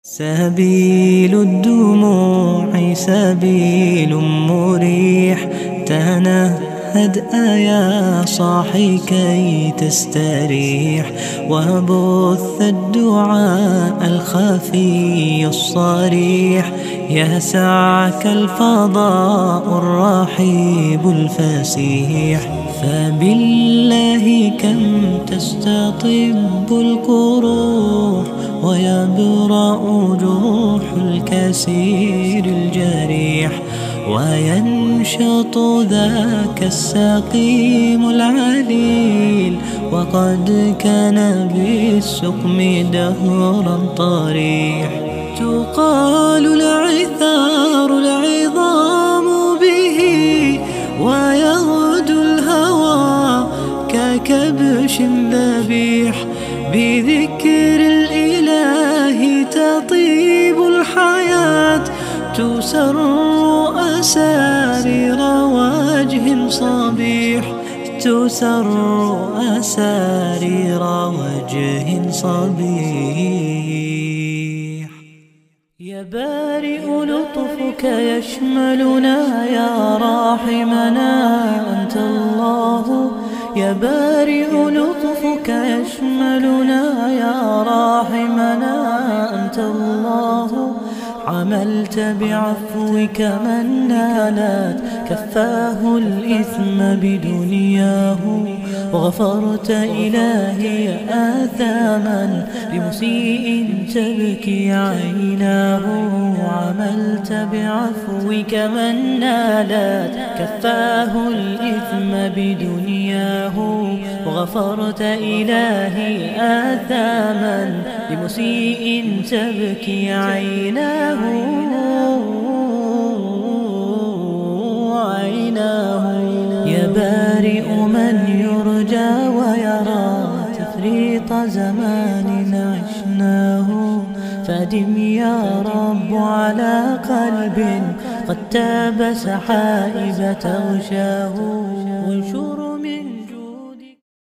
سبيل الدموع سبيل مريح، تنهد يا صاحي كي تستريح، وبث الدعاء الخفي الصريح، يسعك الفضاء الرحيب الفسيح. فبالله كم تستطب القروح، ويبرأ جروح الكسير الجريح، وينشط ذاك السقيم العليل، وقد كان بالسقم دهرا طريح. تقال العثار العظام به، ويغدو الهوى ككبش ذبيح، بذكر الإله تطيب الحياة، تسر أسارير وجه صبيح، تسر أسارير وجه صبيح. يا بارئ لطفك يشملنا، يا راحمنا أنت الله. يا بارئ لطفك يشملنا، يا راحمنا أنت الله. عملت بعفوك من نالت كفاه الإثم بدنياه، وغفرت إلهي آثاما لمسيء تبكي عيناه. عملت بعفوك من نالت كفاه الإثم بدنياه، وغفرت إلهي آثاما لمسيء تبكي عيناه. يا بارئ من يرجى ويرى تفريط زمان عشناه، فادم يا رب على قلب قد تاب سحائب تغشاه. وانشر